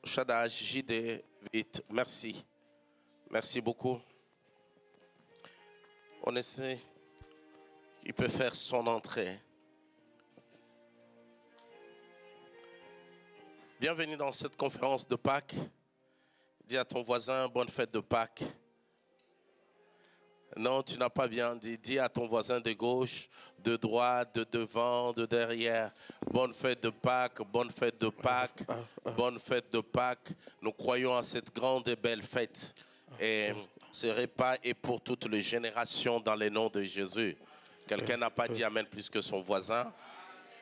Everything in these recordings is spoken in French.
Shada, JD, vite, merci. Merci beaucoup. On essaie. Il peut faire son entrée. Bienvenue dans cette conférence de Pâques. Dis à ton voisin, bonne fête de Pâques. Non, tu n'as pas bien dit. Dis à ton voisin de gauche, de droite, de devant, de derrière. Bonne fête de Pâques, bonne fête de Pâques, bonne fête de Pâques. Nous croyons à cette grande et belle fête. Et ce repas est pour toutes les générations dans le nom de Jésus. Quelqu'un n'a pas dit Amen plus que son voisin?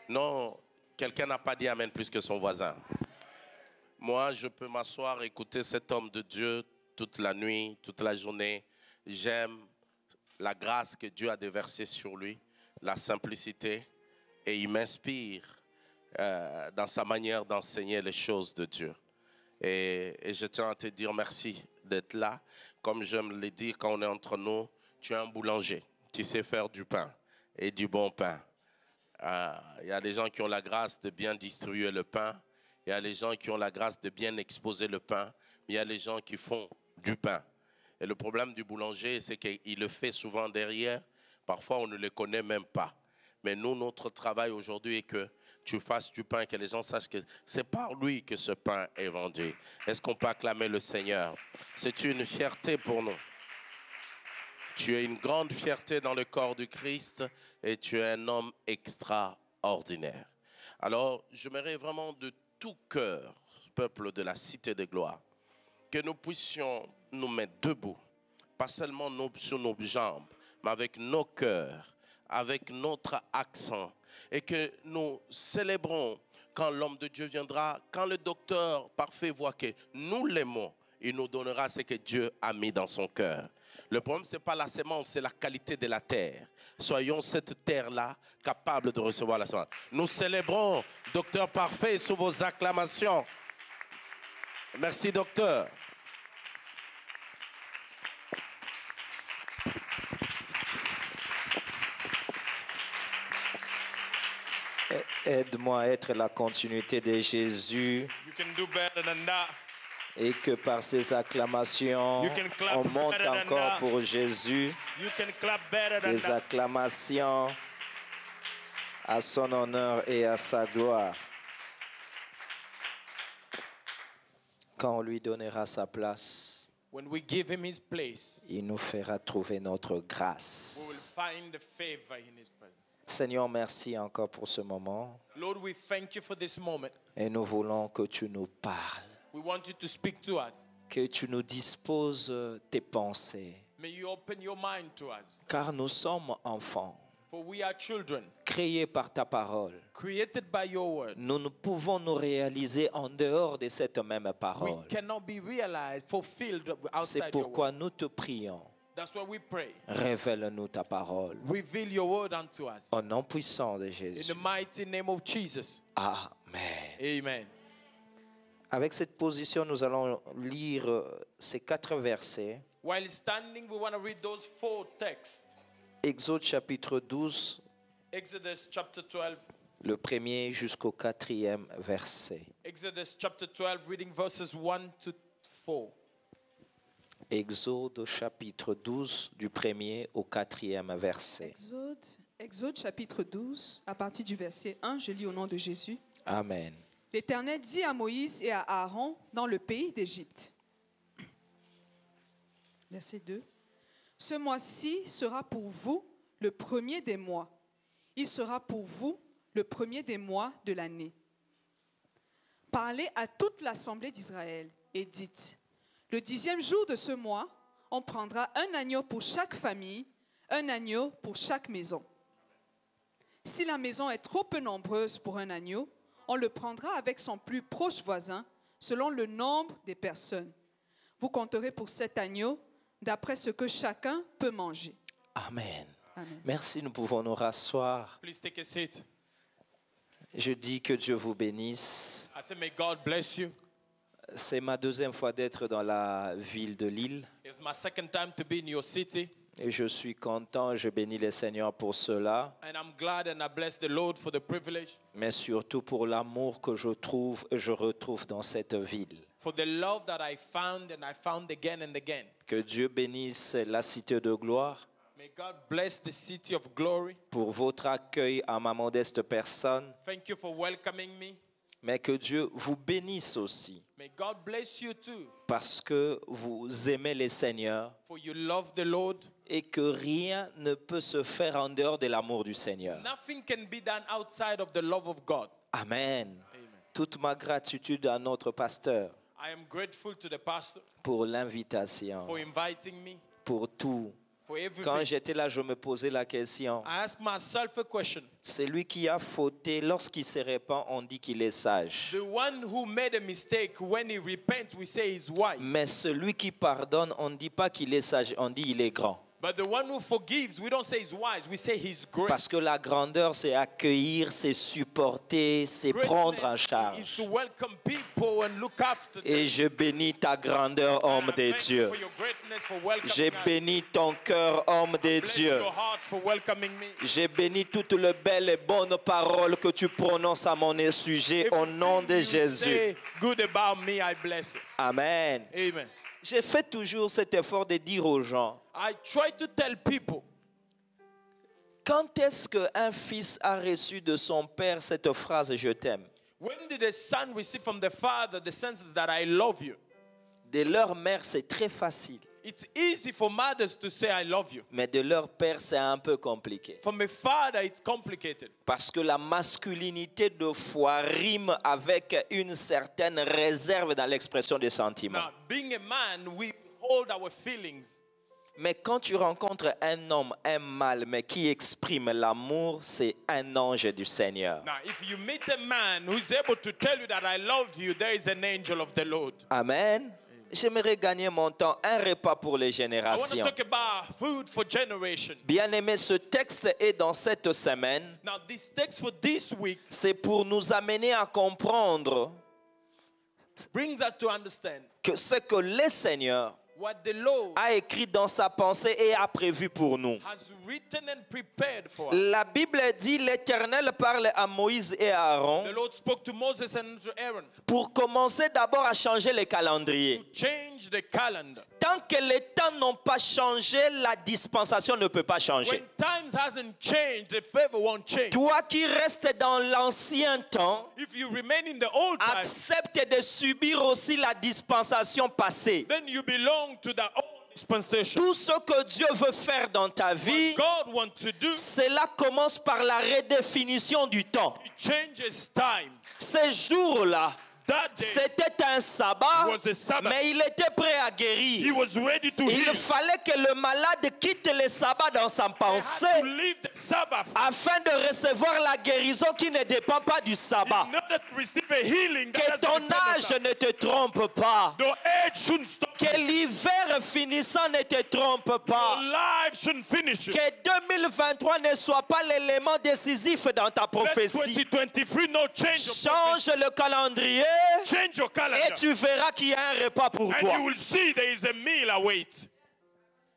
Non, quelqu'un n'a pas dit Amen plus que son voisin. Moi, je peux m'asseoir et écouter cet homme de Dieu toute la nuit, toute la journée. J'aime la grâce que Dieu a déversée sur lui, la simplicité, et il m'inspire dans sa manière d'enseigner les choses de Dieu. Et je tiens à te dire merci d'être là. Comme j'aime le dire quand on est entre nous, tu es un boulanger, tu sais faire du pain et du bon pain. Il y a des gens qui ont la grâce de bien distribuer le pain, il y a les gens qui ont la grâce de bien exposer le pain, mais il y a les gens qui font du pain. Et le problème du boulanger, c'est qu'il le fait souvent derrière. Parfois, on ne le connaît même pas. Mais nous, notre travail aujourd'hui est que tu fasses du pain, que les gens sachent que c'est par lui que ce pain est vendu. Est-ce qu'on peut acclamer le Seigneur? C'est une fierté pour nous. Tu es une grande fierté dans le corps du Christ et tu es un homme extraordinaire. Alors, j'aimerais vraiment de tout cœur, peuple de la Cité de Gloire, que nous puissions nous mettre debout, pas seulement sur nos jambes, mais avec nos cœurs, avec notre accent, et que nous célébrons quand l'homme de Dieu viendra, quand le docteur parfait voit que nous l'aimons, il nous donnera ce que Dieu a mis dans son cœur. Le problème, ce n'est pas la semence, c'est la qualité de la terre. Soyons cette terre-là capable de recevoir la semence. Nous célébrons, docteur parfait, sous vos acclamations. Merci, docteur. Aide-moi à être la continuité de Jésus. You can do better than that. Et que par ces acclamations, on monte encore pour Jésus. You can clap better than Des that. acclamations à son honneur et à sa gloire. Quand on lui donnera sa place, When we give him his place, il nous fera trouver notre we will grâce. find the favor in his presence. Seigneur, merci encore pour ce moment. Lord, we thank you for this moment. Et nous voulons que tu nous parles, We want you to speak to us. que tu nous disposes tes pensées. May you open your mind to us. Car nous sommes enfants, For we are children, créés par ta parole. created by your word. Nous ne pouvons nous réaliser en dehors de cette même We parole. cannot be realized, fulfilled C'est outside your pourquoi word. nous te prions. That's why we pray. Révèle-nous ta parole. Reveal your word unto us. Au nom puissant de In Jésus. the mighty name of Jesus. Amen. Amen. Avec cette position, nous allons lire ces 4 versets. While standing, we want to read those 4 texts. Exode chapitre 12, Exodus chapter 12. le premier jusqu'au 4e verset. Exodus chapter 12, reading verses 1 to 4. Exode chapitre 12, du premier au 4e verset. Exode chapitre 12, à partir du verset 1, je lis au nom de Jésus. Amen. L'Éternel dit à Moïse et à Aaron dans le pays d'Égypte. Verset 2. Ce mois-ci sera pour vous le premier des mois. Il sera pour vous le premier des mois de l'année. Parlez à toute l'assemblée d'Israël et dites, le 10e jour de ce mois, on prendra un agneau pour chaque famille, un agneau pour chaque maison. Si la maison est trop peu nombreuse pour un agneau, on le prendra avec son plus proche voisin, selon le nombre des personnes. Vous compterez pour cet agneau d'après ce que chacun peut manger. Amen. Amen. Merci, nous pouvons nous rasseoir. Please take a seat. Je dis que Dieu vous bénisse. I say, may God bless you. C'est ma 2e fois d'être dans la ville de Lille. It's my second time to be in your city. Et je suis content, je bénis le Seigneur pour cela, And I'm glad and I bless the Lord for the privilege. mais surtout pour l'amour que je retrouve dans cette ville. For the love that I found and I found again and again. Que Dieu bénisse la cité de gloire. May God bless the city of glory. Pour votre accueil à ma modeste personne. Thank you for welcoming me. Mais que Dieu vous bénisse aussi. May God bless you too. Parce que vous aimez le Seigneur. For you love the Lord. Et que rien ne peut se faire en dehors de l'amour du Seigneur. Nothing can be done outside of the love of God. Amen. Amen. Toute ma gratitude à notre pasteur. I am grateful to the pastor pour l'invitation, for inviting me, pour tout. for everything. Quand j'étais là, je me posais la question. I asked myself a question. Celui qui a fauté, lorsqu'il se répand, on dit qu'il est sage. The one who made a mistake, when he repents, we say he's wise. Mais celui qui pardonne, on ne dit pas qu'il est sage, on dit il est grand. But the one who forgives, we don't say he's wise, we say he's great. Parce que la grandeur, c'est accueillir, c'est supporter, c'est prendre en Greatness is charge. to welcome people and look after them. Et je bénis ta grandeur, homme de Thank you Dieu. for your greatness, for welcoming J'ai us. béni ton cœur, homme de Bless Dieu. your heart for welcoming me. J'ai béni toutes les belles et bonnes paroles que tu prononces à mon sujet au nom de Everything you Jésus. say good about me, I bless it. Amen. Amen. J'ai fait toujours cet effort de dire aux gens, I try to tell people, quand est-ce qu'un fils a reçu de son père cette phrase « Je t'aime » when did a son receive from the father the sense that I love you? De leur mère, c'est très facile. It's easy for mothers to say I love you. Mais de leur père, c'est un peu compliqué. From a father, it's complicated. Parce que la masculinité de foi rime avec une certaine réserve dans l'expression des sentiments. Now, being a man, we hold our feelings. Mais quand tu rencontres un homme, un mâle, mais qui exprime l'amour, c'est un ange du Seigneur. Now, if you meet a man who is able to tell you that I love you, there is an angel of the Lord. Amen. J'aimerais gagner mon temps, un repas pour les I want to générations. talk about food for generation. Bien-aimé, ce texte est dans cette semaine. Now, this text for this week C'est pour nous amener à comprendre brings us to understand que ce que le Seigneur what the Lord a écrit dans sa pensée et a prévu pour nous. has written and prepared for us. La Bible dit, l'Éternel parle à Moïse et à Aaron The Lord spoke to Moses and to Aaron pour commencer d'abord à changer les calendriers. to change the calendar. Tant que les temps n'ont pas changé, la dispensation ne peut pas changer. When times hasn't changed, the favor won't change. Toi qui restes dans l'ancien temps, If you remain in the old time, accepte de subir aussi la dispensation passée. then you belong to the old dispensation. Tout ce que Dieu veut faire dans ta vie, What God wants to do, cela commence par la redéfinition du temps. He changes time. Ces jours-là, That day, c'était un sabbat, It was a Sabbath. mais il était prêt à he guérir. was ready to Il heal. fallait que le malade quitte le sabbat dans sa He had pensée to leave the Sabbath afin de recevoir la guérison qui ne dépend pas du sabbat. in order to receive a healing. That Que doesn't ton depend on âge time. ne te trompe pas. The age shouldn't stop. Que l'hiver finissant ne te trompe Your pas. life shouldn't finish. Que 2023 ne soit pas l'élément décisif dans ta Let prophétie. 2023 no change of Change le calendrier prophecy. Change your calendar. et tu verras qu'il y a un repas pour And toi. you will see there is a meal await.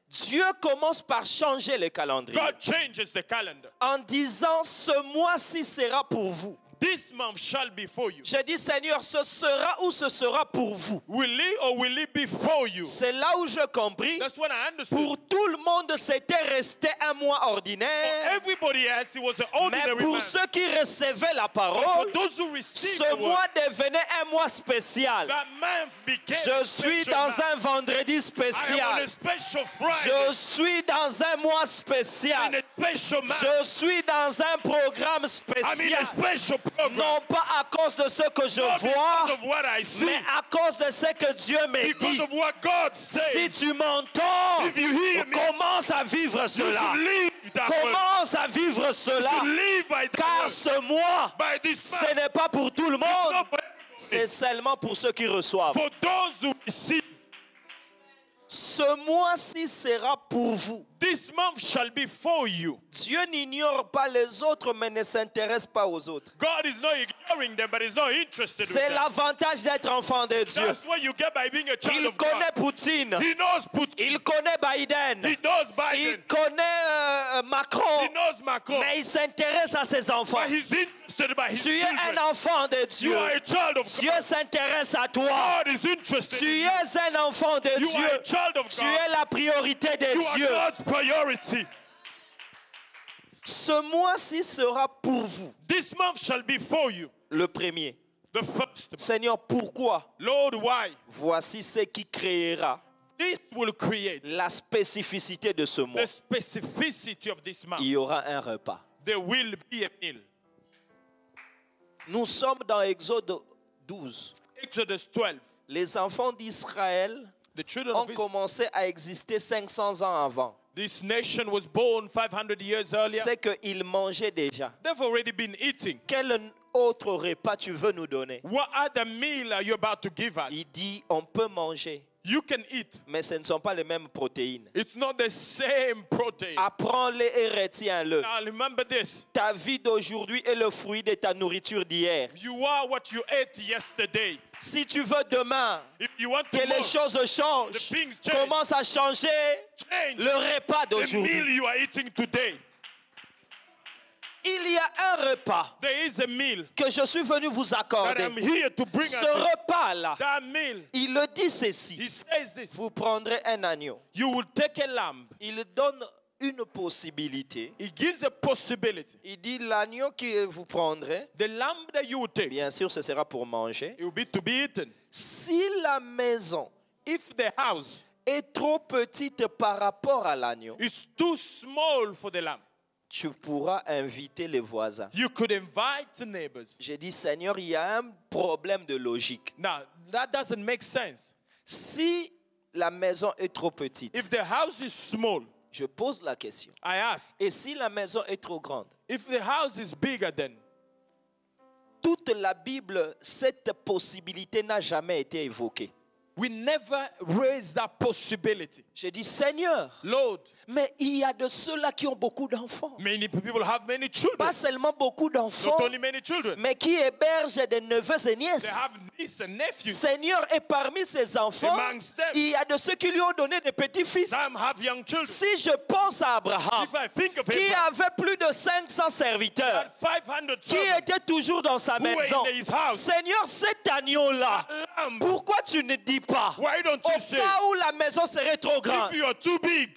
Dieu commence par changer le calendrier God changes the calendar. en disant ce mois-ci sera pour vous. This month shall be for you. Je dis Seigneur, ce sera ou ce sera pour vous. Will it or will it be for you? C'est là où je compris. That's what I understood. Pour tout le monde, c'était resté un mois For ordinaire. everybody else, it was an Mais ordinary pour man. ceux qui recevaient la For parole, those who received ce the word, mois devenait un mois spécial. that month became Je a suis special dans month. un vendredi I am on spécial. a special Friday. Je suis dans un mois In spécial. a special month. Je suis dans un programme I'm in spécial. a special program. Non pas à cause de ce que je Not because vois, of what I see, mais à cause de ce que Dieu me because dit. of what God Si says. tu m'entends, If you hear me, commence à vivre you cela. should live that way. Commence à vivre You cela. should live by that Car word. ce mois, By this ce month. n'est pas pour tout le Not monde, for c'est seulement pour ceux qui reçoivent. For those who receive, Ce mois-ci sera pour vous. this month shall be for you. Dieu n'ignore pas les autres, mais ne s'intéresse pas aux autres. God is not ignoring them, but is not interested in C'est them. l'avantage d'être enfant de Dieu. That's what you get by being a child Il of God. connaît Poutine, He knows Putin. il connaît Biden, He knows il Biden. connaît He Macron, knows Macron. mais il s'intéresse à ses enfants. But he's interested trusted by his Tu es children. un enfant de You Dieu. are a child of Dieu God. s'intéresse à toi. God is interested Tu in you. es un enfant de You are Dieu. a child of Tu God. es la priorité de You are Dieu. God's priority. Ce mois-ci sera pour vous This month shall be for you. le premier. The first month. Seigneur, pourquoi? Lord, why? Voici ce qui créera This will create la spécificité de ce mois. the specificity of this month. Il y aura un repas. There will be a meal. Nous sommes dans Exode 12. Exodus 12. Les enfants d'Israël The children ont of Israel. commencé à exister 500 ans avant. This nation was born 500 years earlier. C'est qu'ils mangeaient déjà. They've already been eating. Quel autre repas tu veux nous donner? What other meal are you about to give us? Il dit, on peut manger, You can eat. mais ce ne sont pas les mêmes protéines. It's not the same protein. Apprends-les et retiens-le. Now remember this. Ta vie d'aujourd'hui est le fruit de ta nourriture d'hier. You are what you ate yesterday. Si tu veux demain If you want que les tomorrow, choses changent, the things change. commence à changer change le repas the meal d'aujourd'hui. you are eating today. Il y a un repas There is a meal que je suis venu vous that accorder. I'm here to bring Ce us. repas-là, That meal. il le dit ceci. He says this. Vous prendrez un agneau. You will take a lamb. Il donne une possibilité. He gives a possibility. Il dit l'agneau que vous prendrez, The lamb that you will take, bien sûr, ce sera pour manger. it will be to be eaten. Si la maison If the house est trop petite par rapport à l'agneau, is too small for the lamb, tu pourras inviter les voisins. you could invite the neighbors. J'ai dit, Seigneur, il y a un problème de logique. Now, that doesn't make sense. Si la maison est trop petite, If the house is small, je pose la question. I ask. Et si la maison est trop grande? If the house is bigger, then Toute la Bible, cette possibilité n'a jamais été évoquée. we never raise that possibility. J'ai dit, Seigneur, Lord, mais il y a de ceux-là qui ont beaucoup d'enfants. many people have many children. Pas seulement beaucoup d'enfants, Not only many children. mais qui hébergent des neveux et They nièces. have nieces and nephews. Seigneur, et parmi ces enfants, Amongst them. il y a de ceux qui lui ont donné des petits-fils. Some have young children. Si je pense à Abraham, If I think of qui Abraham, avait plus de 500 serviteurs, had 500 qui servants, était toujours dans sa were maison, in his house. Seigneur, cet agneau-là, lamb, pourquoi tu ne dis pas, why don't au you say, cas où la maison serait trop grande, if you are too big,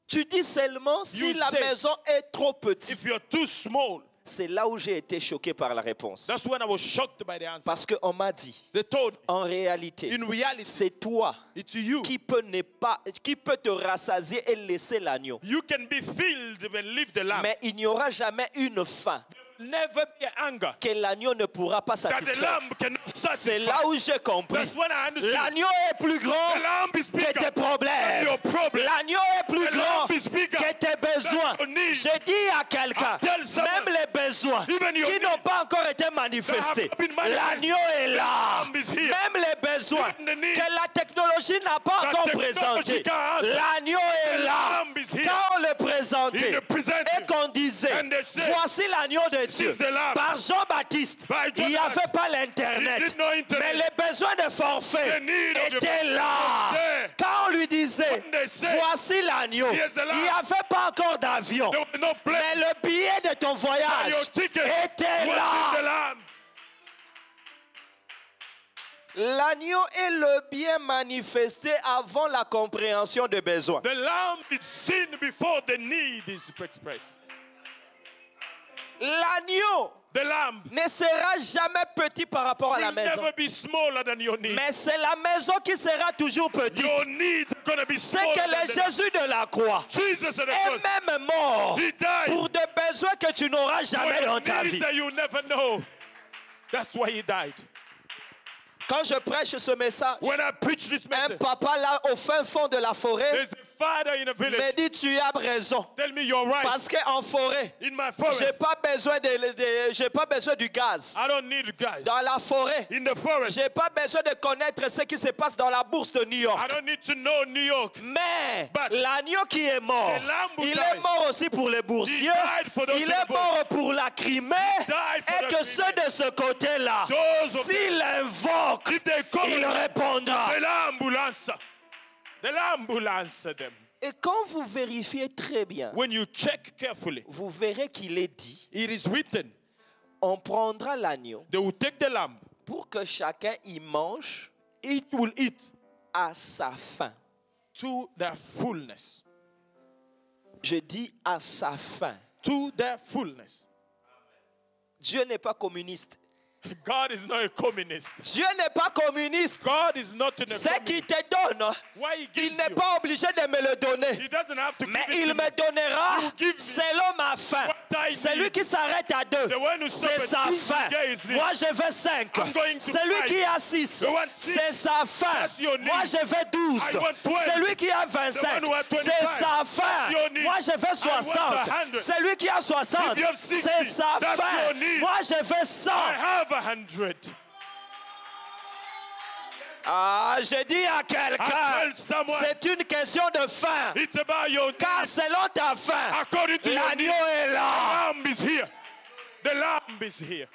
tu dis seulement si You la say, maison est trop petite. if you're too small? C'est là où j'ai été choqué par la réponse. That's when I was shocked by the answer. Parce qu'on m'a dit, They told me, en réalité, in reality, c'est toi it's you. qui peut te rassasier et laisser l'agneau. You can be filled and leave the lamb. Mais il n'y aura jamais une faim Never be anger que l'agneau ne pourra pas that the satisfaire. lamb cannot C'est satisfy. là où j'ai compris. That's when I understood. L'agneau est plus grand The lamb is que bigger tes than problèmes. your problem. L'agneau est plus The grand lamb is bigger que tes besoins. than your needs. Je dis à quelqu'un, I tell someone, même les besoins even your qui n'ont needs pas encore été manifestés, that have not been manifested, l'agneau est là. the lamb is here. Même les besoins Even the needs que la technologie n'a pas that encore technology présentés, can't answer, l'agneau est the là. lamb is here. Quand on le présentait He presented, et qu'on disait, and they said, voici l'agneau de Dieu, is the lamb. par Jean-Baptiste, By John il n'y avait pas l'Internet, He did no internet. mais les besoins de forfait The need of the étaient là. was there. Quand on lui disait, When they said, voici l'agneau, Here's the lamb. il n'y avait pas encore d'avion, There was no plane. mais le billet de ton And voyage your ticket était was in là. the lamb. L'agneau est le bien manifesté avant la compréhension des besoins. The lamb is seen before the need is expressed. L'agneau The lamb ne sera jamais petit par rapport à la will maison. never be smaller than your need. Mais c'est la maison qui sera toujours petite. Your needs are going to be C'est smaller que than le the lamb. Jésus de la croix Jesus at the est cross. même mort He died pour des besoins que tu n'auras for jamais your dans ta needs vie. that you never know. That's why he died. Quand je prêche ce message, When I preach this un message, papa là au fin fond de la forêt there's a father in a me village. dit tu as raison. Tell me you're right. Parce qu'en forêt, In my j'ai forest, pas besoin j'ai pas besoin du gaz. I don't need guys. Dans la forêt, In the forest, j'ai pas besoin de connaître ce qui se passe dans la bourse de New I York. don't need to know New York. Mais But l'agneau qui est mort, the lamb who il died, est mort aussi pour les boursiers, he died for those il in est the mort pour la Crimée, died for et the que ceux Crimée. de ce côté-là, Those of s'il invoque, If they call il répondra. the lamb will answer. The lamb will answer them. Et quand vous vérifiez très bien, When you check carefully, vous verrez qu'il est dit, it is written, on prendra l'agneau they will take the lamb, pour que chacun y mange each will eat à sa faim. to their fullness. Je dis à sa faim. To their fullness. Dieu n'est pas communiste. God is not a communist. Dieu n'est pas communiste. God is not in a Ce qu'il communist. te donne, Why he il gives n'est you, pas obligé de me le donner. he doesn't have to Mais give it il to me me. donnera He will give me selon ma faim. what I Celui need. qui s'arrête à 2, The one who c'est stops sa at 2 faim. will get his need. Moi, je veux 5. I'm going to Celui 5. qui a 6, The one six, c'est sa faim. that's your need. Moi, je veux 12. I want 12. Celui qui a The 25, one who has c'est 25, sa faim. that's your need. Moi, je veux I want 60. 100. Celui qui a 60, If you have 60, c'est sa that's faim. your need. Moi, je veux 100. I have 100. Ah, je dis à I quelqu'un, tell someone, c'est une question de faim. it's about your Car need. selon ta faim, According to your need, l'agneau est the là. lamb is here. The lamb is here.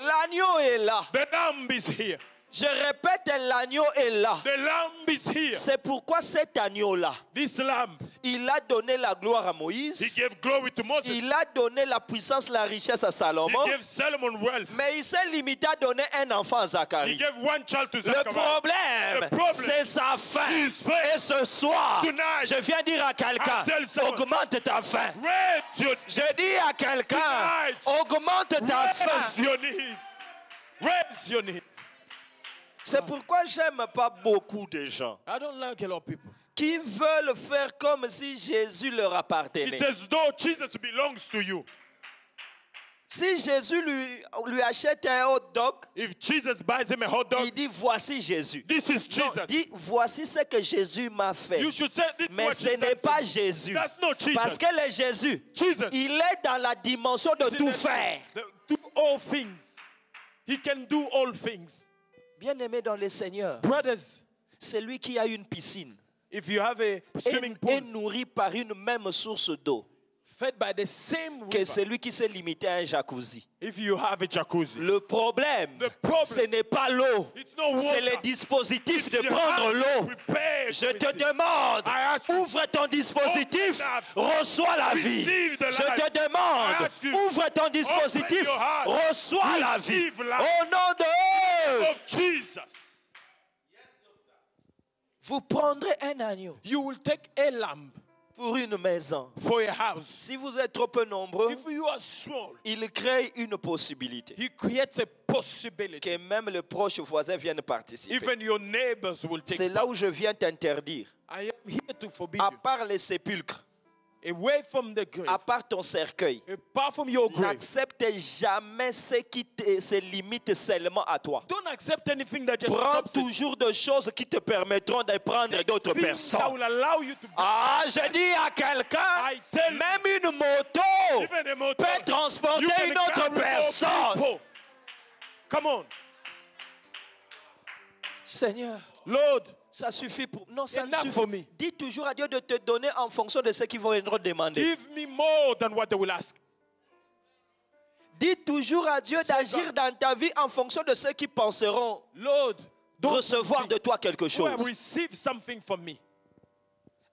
L'agneau est là. The lamb is here. Je répète, l'agneau est là. The lamb is here. C'est pourquoi cet agneau-là, This lamb, il a donné la gloire à he Moïse. gave glory to Moses. Il a donné la puissance, la richesse à He Salomon. gave Solomon wealth. Mais il s'est limité à donner un enfant à He Zacharie. gave one child to Le Zachariah. problème, The problem c'est sa faim. is faith. Et ce soir, Tonight, je viens dire à quelqu'un, I tell someone, augmente ta faim. Raise your, Je dis à quelqu'un, Tonight, augmente ta faim. raise your need. Raise your need. C'est pourquoi j'aime pas beaucoup de gens I don't like a lot of people. qui veulent faire comme si Jésus leur appartenait. It's as though Jesus belongs to you. Si Jésus lui achète un hot dog, If Jesus buys him a hot dog, il dit voici Jésus. this is Non, Jesus. dit voici ce que Jésus m'a fait. You should say this Mais what ce he n'est said. pas Jésus. That's not Jesus. Parce que le Jésus, Jesus. il est dans la dimension de See tout that- faire. Do all things. He can do all things. Bien-aimé dans le Seigneur, Brothers, c'est lui qui a une piscine if you have a swimming et pool nourri par une même source d'eau fed by the same que river, celui qui s'est limité à un jacuzzi. if you have a jacuzzi, Le problème, The problem, ce n'est pas l'eau, it's not c'est water. le dispositif It's de you prendre have to l'eau. prepare Je with te it. demande, I ask you, ouvre ton dispositif, open up. reçois la vie. Receive the Je life. te demande, I ask you, ouvre ton dispositif, your heart. reçois la vie. Receive life. Au nom de Of Jesus, vous prendrez un agneau you will take a lamb pour une maison. for a house. Si vous êtes trop peu nombreux, If you are small, il crée une possibilité he creates a possibility. que même les proches voisins viennent participer. Even your neighbors will take C'est là où je viens t'interdire. I am here to forbid À you. part les sépulcres, Away from the grave, à part ton cercueil, apart from your grave, n'accepte jamais ce qui se limite seulement à toi. don't accept anything that just Prends stops it. toujours des choses qui te permettront de prendre d'autres Things that personnes. will allow you to Ah, je dis à quelqu'un, I tell you, même une moto even a motor, peut transporter you can une autre carry more personne. people. Come on, Seigneur, Lord, ça suffit pour... Non, ça ne enough for me. suffit. Dis toujours à Dieu de te donner en fonction de ce qu'ils vont demander. Give me more than what they will ask. Dis toujours à Dieu d'agir dans ta vie en fonction de ceux qui penseront Lord, don't recevoir de toi quelque who chose. have received something from me.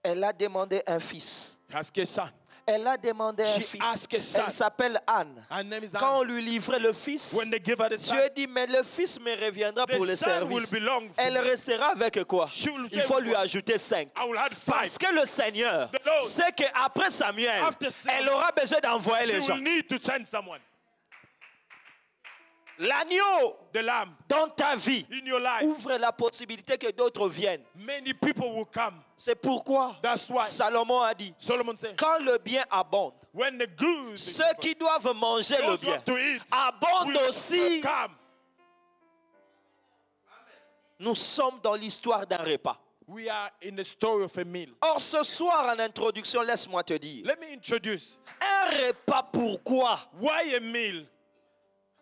Elle a demandé un fils. Ask a son. Elle a demandé un She fils. asked a son. Elle s'appelle Anne. Her name is Quand on Anne. lui livrait le fils, When they give her the son, Dieu dit, mais le fils me reviendra The pour le son will service. belong for Elle me. restera avec quoi? She will Il faut take lui what? ajouter 5. I will add Parce 5. que le Seigneur The Lord, sait qu'après Samuel, after Samuel, elle aura besoin d'envoyer She les gens. will need to send someone. L'agneau The lamb dans ta vie in your life. ouvre la possibilité que d'autres viennent. Many people will come. C'est pourquoi That's why Salomon a dit, Solomon said, quand le bien abonde, when the good, ceux qui doivent manger le those who bien have to eat, abondent will aussi. come. Nous sommes dans l'histoire d'un repas. We are in the story of a meal. Or, ce soir, en introduction, laisse-moi te dire, Let me introduce. un repas pourquoi? Why a meal?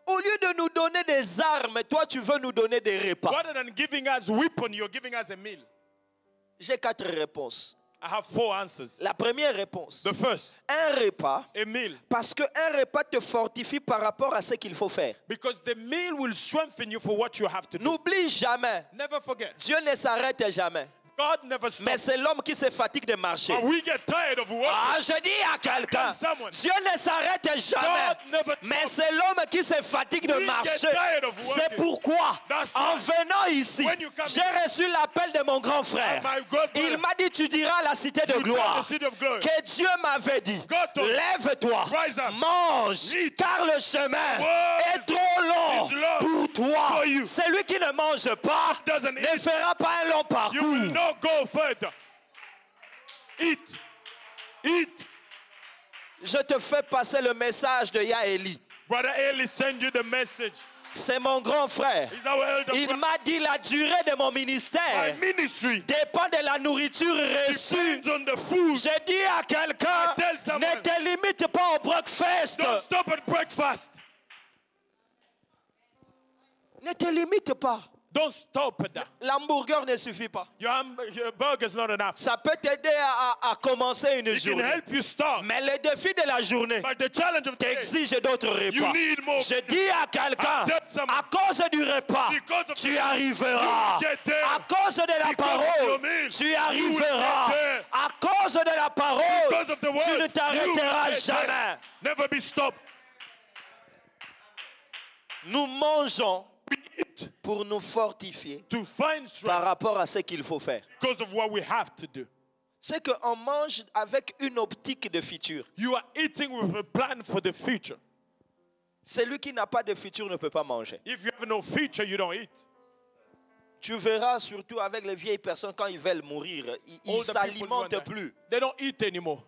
Au lieu de nous donner des armes, toi, tu veux nous donner des repas. Rather than giving us weapon, you're giving us a meal. J'ai 4 réponses. I have 4 answers. La première réponse, The first, un repas, a meal. parce qu'un repas te fortifie par rapport à ce qu'il faut faire. Because the meal will strengthen you for what you have to do. N'oublie jamais, Never forget, Dieu ne s'arrête jamais. God never Mais stops. c'est l'homme qui se fatigue de marcher. But we get tired of working. Ah, je dis à quelqu'un, Someone. Dieu ne s'arrête jamais. God never Mais stops. c'est l'homme qui se fatigue de We get marcher. tired of C'est working. pourquoi, That's en why venant ici, when you come j'ai here, reçu l'appel de mon grand frère. my God Il m'a dit, tu diras à la cité de You tell gloire the city of glory. que Dieu m'avait dit, God told me, lève-toi, rise up, mange, eat. car le chemin Word est trop long is long pour toi. for you. Celui qui ne mange pas Doesn't ne eat. fera pas un long You parcours. will not go further. Eat. Eat. Je te fais passer le message de Yaeli. Brother Eli send you the message. C'est mon grand frère. He's our elder Il brother. m'a dit la durée de mon My ministère ministry dépend de la nourriture reçue. depends on the food. J'ai dit à quelqu'un, I tell someone, ne te limite pas au breakfast. Don't stop at breakfast. Ne te limite pas. Don't stop at that. L'hamburger ne suffit pas. Your burger's not enough. Ça peut t'aider à commencer une It can journée. help you start. Mais le défi de la journée But the challenge of the day, t'exige d'autres you repas. need more. Je dis à quelqu'un, I tell someone, à cause du repas, because of tu the- arriveras. you will get there. À cause de la Because of parole, your meal, tu you will arriveras. get there. À cause de la parole, Because of the word, tu ne you t'arrêteras get jamais. there. Never be stopped. Nous mangeons We eat pour nous fortifier to find par strength rapport à ce qu'il faut faire. because of what we have to do. C'est qu'on mange avec une optique de futur. You are eating with a plan for the future. Celui qui n'a pas de futur ne peut pas manger. If you have no future, you don't eat. Tu verras surtout avec les vieilles personnes quand ils veulent mourir, ils ne All the people s'alimentent who are plus. They don't eat anymore.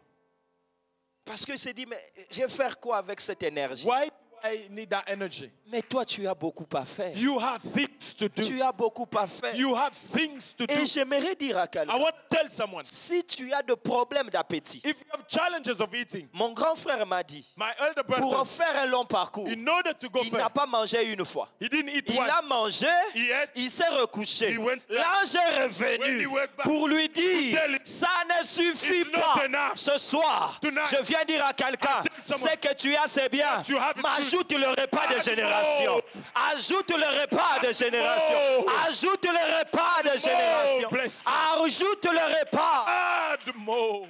Parce qu'ils se disent, mais je vais faire quoi avec cette énergie? Why do I need that energy? Mais toi, tu as beaucoup à faire. You have things to do. Tu as beaucoup à faire. You have things to do. Et j'aimerais dire à I quelqu'un, want to tell someone, si tu as de problèmes d'appétit, if you have challenges of eating, mon grand frère m'a dit, my elder pour brother, faire un long parcours, in order to go il n'a further, pas mangé une fois. he didn't eat Il once. a mangé, He ate. il s'est recouché. He went back. L'ange est When revenu he went back, pour lui dire, tell him, ça ne suffit it's not pas. enough. Ce soir, Tonight, je viens dire à quelqu'un, I tell someone, ce que tu as, c'est bien. that you have it Mais ajoute le repas de Add génération. more. Ajoute le repas de génération. more. Ajoute le repas de génération. blessing. Ajoute le repas. Add more.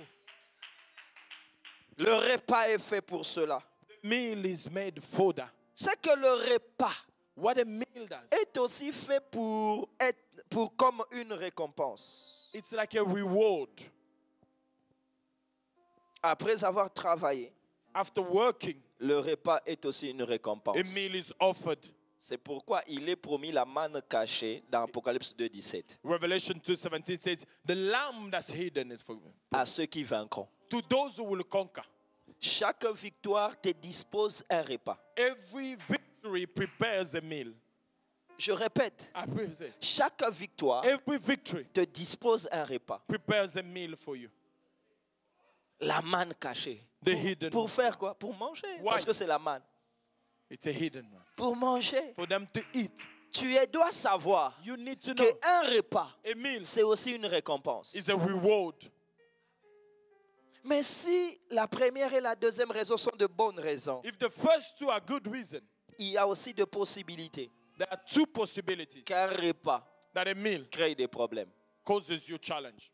Le repas est fait pour cela. The meal is made for that. C'est que le repas What a meal does. est aussi fait pour comme une récompense. It's like a reward. Après avoir travaillé, After working, le repas est aussi une a récompense. meal is offered. C'est pourquoi il est promis la manne cachée dans Apocalypse 2:17 Revelation 2:17 says, the lamb that's hidden is for me. à ceux qui vaincront. To those who will conquer. Chaque victoire te dispose un repas. Every victory prepares a meal. Je répète, I pray say, chaque victoire every victory te dispose un repas. prepares a meal for you. La manne cachée. The hidden. Pour faire quoi? Pour manger. Why? Parce que c'est la manne. It's a hidden one. Pour manger. For them to eat. Tu dois savoir You need to know qu'un repas, a meal c'est aussi une récompense. is a reward. Mais si la première et la deuxième raison sont de bonnes raisons, If the first two are good reason, il y a aussi de possibilités there are two possibilities qu'un repas that a meal crée des problèmes. causes you challenge.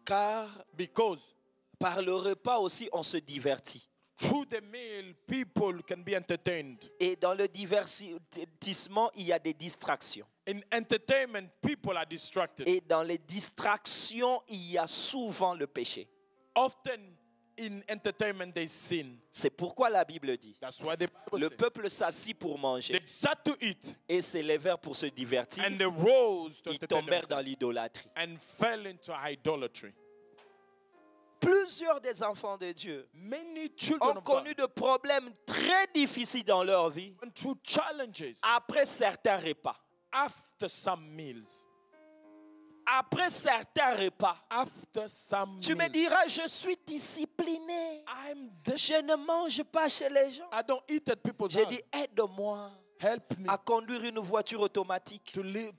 Car Because par le repas aussi, on se divertit. through the meal, people can be entertained. Et dans le divertissement, il y a des distractions. In entertainment, people are distracted. Et dans les distractions, il y a souvent le péché. Often in entertainment, they sin. C'est pourquoi la Bible dit, That's why the Bible le says peuple s'assit pour manger they sat to eat et s'élevèrent pour se divertir. and they rose to Ils entertain tombèrent dans themselves l'idolâtrie. and fell into idolatry. Plusieurs des enfants de Dieu Many children ont of connu God de problèmes très difficiles dans leur vie went through challenges après certains repas. after some meals. Après certains repas, After some tu me meals. diras, je suis discipliné. I'm Je ne mange pas chez les gens. I don't eat at people's J'ai house. dit, aide-moi Help me à conduire une voiture automatique to live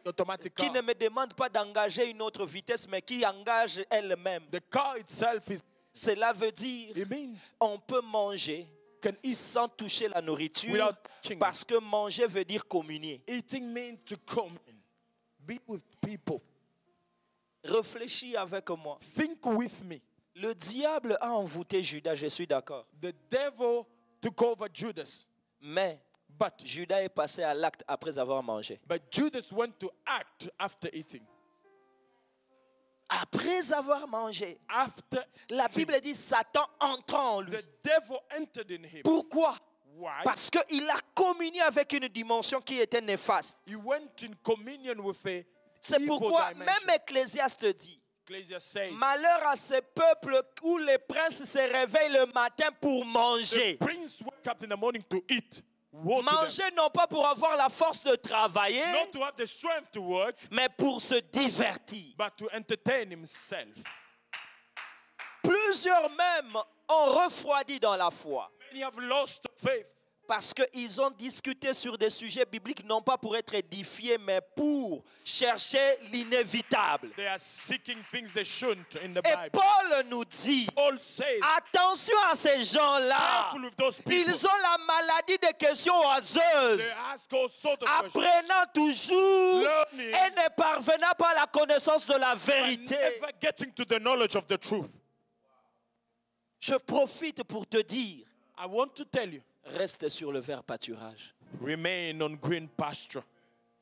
automatic qui car. ne me demande pas d'engager une autre vitesse, mais qui engage elle-même. The car itself is, Cela veut dire it means on peut manger can eat sans toucher la nourriture without touching. parce que manger veut dire communier. Eating means to come in, be with people. Réfléchis avec moi. Think with me. Le diable a envoûté Judas, je suis d'accord. The devil took over Judas. Mais But Judas est passé à l'acte après avoir mangé. Judas went to act after eating. Après avoir mangé, After la Bible dit Satan entra en lui. the devil entered in him. Pourquoi? Why? Parce qu'il a communié avec une dimension qui était néfaste. He went in communion with a C'est evil pourquoi dimension. même Ecclésiaste dit Ecclesiastes says, malheur à ces peuples où les princes se réveillent le matin pour manger. the prince woke up in the morning to eat. Woe to them. Manger non pas pour avoir la force de travailler, Not to have the strength to work, mais pour se divertir. but to entertain himself. Plusieurs même ont refroidi dans la foi Many have lost faith parce qu'ils ont discuté sur des sujets bibliques non pas pour être édifiés, mais pour chercher l'inévitable. They are seeking things they shouldn't in the Et Bible. Paul nous dit, Paul says, attention à ces gens-là. careful with those people. Ils ont la maladie des questions They oiseuses, ask all sorts of questions. apprenant toujours Learning. et ne parvenant pas à la connaissance de la But vérité. never getting to the knowledge of the truth. Je profite pour te dire, I want to tell you, reste sur le vert pâturage. remain on green pasture.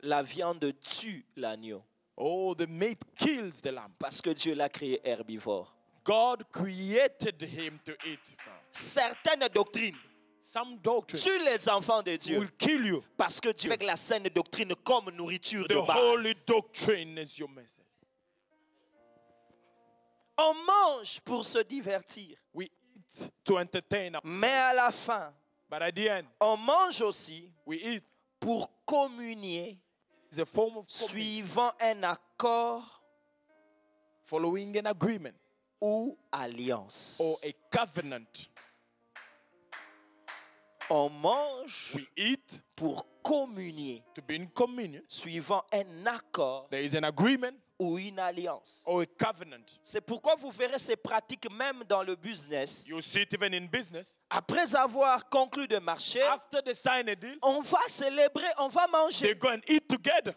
La viande tue l'agneau Oh, the meat kills the lamb. parce que Dieu l'a créé herbivore. God created him to eat. Certaines doctrines Some doctrine tuent les enfants de Dieu will kill you. parce que Dieu avec la saine doctrine comme nourriture The de holy base. doctrine is your message. On mange pour se divertir, We eat to entertain ourselves. mais à la fin, But at the end, on mange aussi we eat pour communier is a form of communion, suivant un accord following an agreement ou alliance. or a covenant. On mange We eat pour communier to be in communion. suivant un accord There is an agreement ou une alliance. or a covenant. C'est pourquoi vous verrez ces pratiques même dans le business. You see it even in business. Après avoir conclu de marché, After they sign a deal, on va célébrer, on va they manger. go and eat together.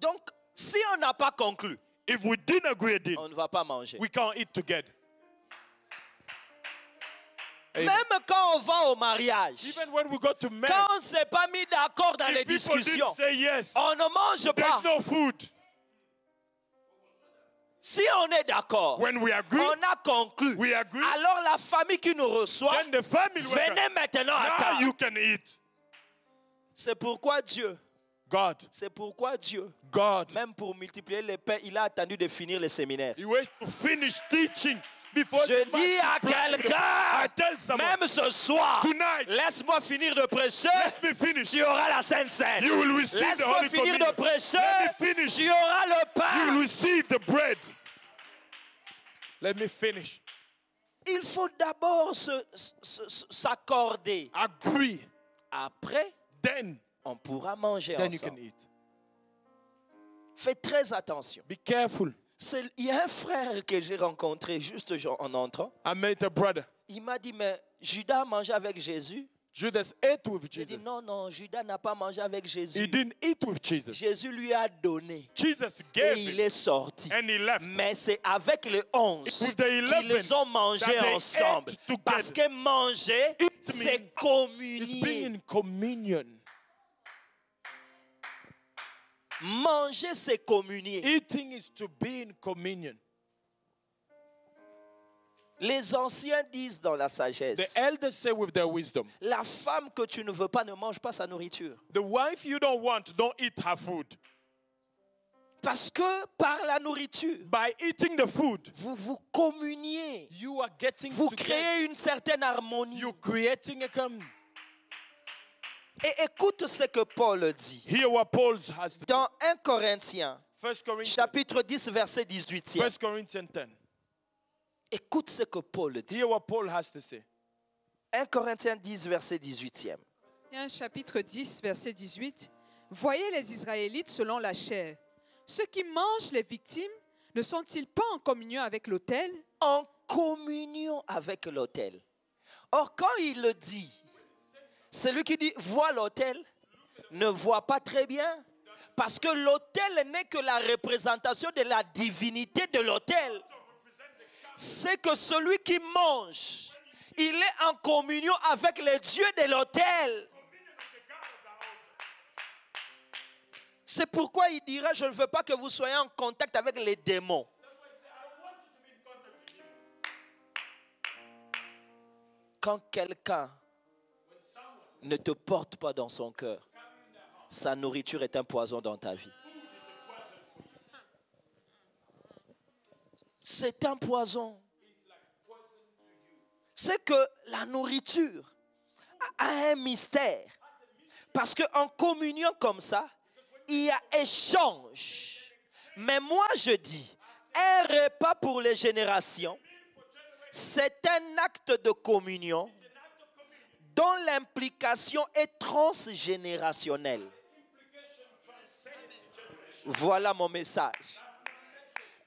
Donc, si on n'a pas conclu, If we didn't agree a deal, on ne va pas manger. we can't eat together. Amen. Même quand on va au mariage, Even when we go to marriage, quand on ne s'est pas mis d'accord dans les if people discussions, didn't say yes, on ne mange pas. there's no food. Si on est d'accord, When we agree, on a conclu. we agree, Alors la famille qui nous reçoit, then the family will venez come. maintenant à Now table. you can eat. C'est pourquoi Dieu, God, même pour multiplier les pains, il a attendu de finir le séminaire. he waits to finish teaching before Je the dis à I quelqu'un, tell someone, même ce soir, tonight, laisse-moi finir de prêcher, let me finish. tu auras la Sainte Seine. You will receive the Laisse-moi Holy finir Communion. de prêcher, Let me finish. tu auras le You will pain. receive the bread. Let me finish. Il faut d'abord s'accorder. Agree. Après, Then on pourra manger you can ensemble. eat. Faites très attention. Be careful. Il y a un frère que j'ai rencontré juste en entrant. I met a brother. Il m'a dit, mais Judas a mangé avec Jésus. Judas ate with J'ai dit, Jesus. non, Judas n'a pas mangé avec He Jésus. didn't eat with Jesus. Jésus lui a donné Jesus et gave il it est sorti. and he left. Mais c'est avec les 11 With the 11 qu'ils ont mangé that they ensemble. ate together. Parce que manger, Eat c'est means It's being communier. in communion. Manger, c'est communier. Eating is to be in communion. Les anciens disent dans la The sagesse, elders say with their wisdom, la femme que tu ne veux pas ne mange pas sa nourriture. the wife you don't want, don't eat her food. Parce que par la nourriture, By eating the food, vous vous communiez. you are getting Vous together. créez une certaine harmonie. You're creating a community. Et écoute ce que Paul dit. Hear what Paul has to do. Dans 1 Corinthiens, 1 Corinthians, chapitre 10, verset 18. 1 Corinthians 10. Écoute ce que Paul dit. Hear what Paul has to say. 1 Corinthiens 10, verset 18. Éphésiens chapitre 10, verset 18. Voyez les Israélites selon la chair. Ceux qui mangent les victimes ne sont-ils pas en communion avec l'autel? En communion avec l'autel. Or, quand il le dit, celui qui dit voit l'autel ne voit pas très bien Parce que l'autel n'est que la représentation de la divinité de l'autel. C'est que celui qui mange, il est en communion avec les dieux de l'autel. C'est pourquoi il dira, je ne veux pas que vous soyez en contact avec les démons. Quand quelqu'un ne te porte pas dans son cœur, sa nourriture est un poison dans ta vie. C'est un poison. C'est que la nourriture a un mystère. Parce qu'en communion comme ça, il y a échange. Mais moi je dis, un repas pour les générations, c'est un acte de communion dont l'implication est transgénérationnelle. Voilà mon message.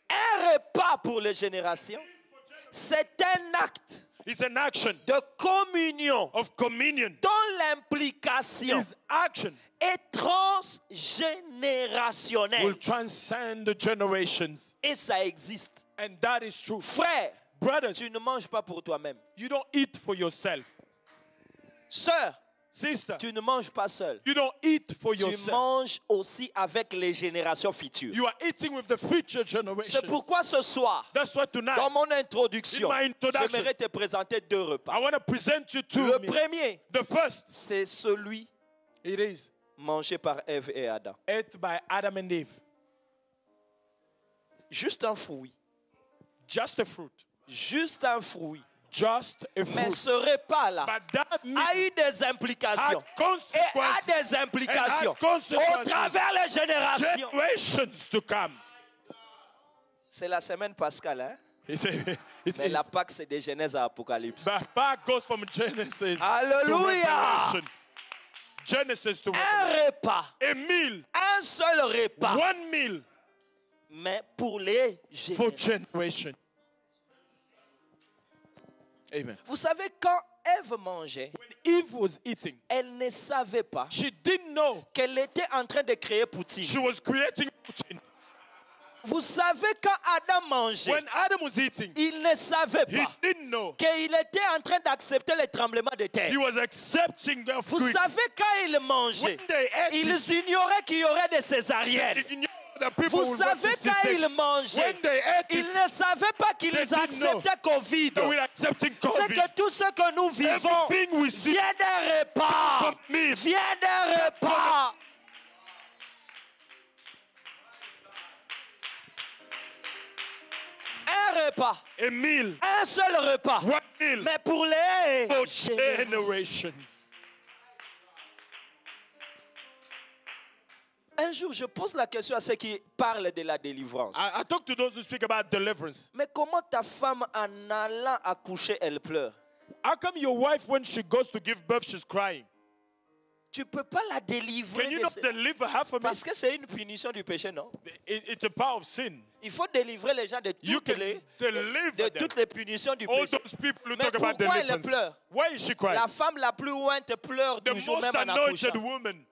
Un repas pour les générations, c'est un acte It's an action de communion of communion. dont l'implication His action est transgénérationnelle. will transcend the generations. Et ça existe. And that is true. Frère, Brothers, tu ne manges pas pour toi-même. you don't eat for yourself. Sœur, Sister, tu ne manges pas seul. you don't eat for Tu yourself. manges aussi avec les générations futures. You are eating with the future generations. C'est pourquoi ce soir, That's why tonight, dans mon introduction, In my introduction, j'aimerais te présenter deux repas. I want to present you two Le meals. premier, The first, c'est celui it is mangé par Ève et Adam. ate by Adam and Eve. Juste un fruit. Just a fruit. Juste un fruit. Just a Mais fruit. ce repas-là But that a meat eu des implications. had consequences. Et a des implications And has consequences. au travers les générations. Generations to come. C'est la semaine pascale, hein? It's Mais la Pâque, c'est de Genèse à Apocalypse. the back goes from Genesis Alléluia. to Revelation. Genesis to Un Revelation. repas, A meal, un seul repas, one meal mais pour les for générations. generation. Amen. Vous savez, quand Ève mangeait, When Eve was eating, elle ne savait pas she didn't know qu'elle était en train de créer Poutine. she was creating Putin. Vous savez, quand Adam mangeait, When Adam was eating, il ne savait he pas didn't know qu'il était en train d'accepter les tremblements de terre. he was accepting the Vous fruit. savez, quand il mangeait, When they ate it, ils ignoraient qu'il y aurait des césariennes. they knew that people Vous would savez, want to quand see ils sex. mangeaient, When they ate ils it, ne savaient pas qu'ils they didn't know acceptaient Covid. they were accepting C'est COVID. que tout ce que nous vivons Everything we see vient d'un repas. from me. Vient d'un repas. Un repas. A meal, Un seul repas. one meal Mais pour les for générations. generations. Un jour, je pose la question à ceux qui parlent de la délivrance. I talk to those who speak about deliverance. Mais comment ta femme, en allant accoucher, elle pleure? How come your wife, when she goes to give birth, she's crying? Tu ne peux pas la délivrer. Can you de not ce- deliver her from Parce it? que c'est une punition du péché, non? It's a power of sin. Il faut délivrer les gens de You toutes can les, deliver de them. toutes les punitions du All péché. those people who Mais talk about pourquoi elle deliverance. pleure? Why is she crying? La femme la plus ointe pleure The toujours most même en anointed accouchant. woman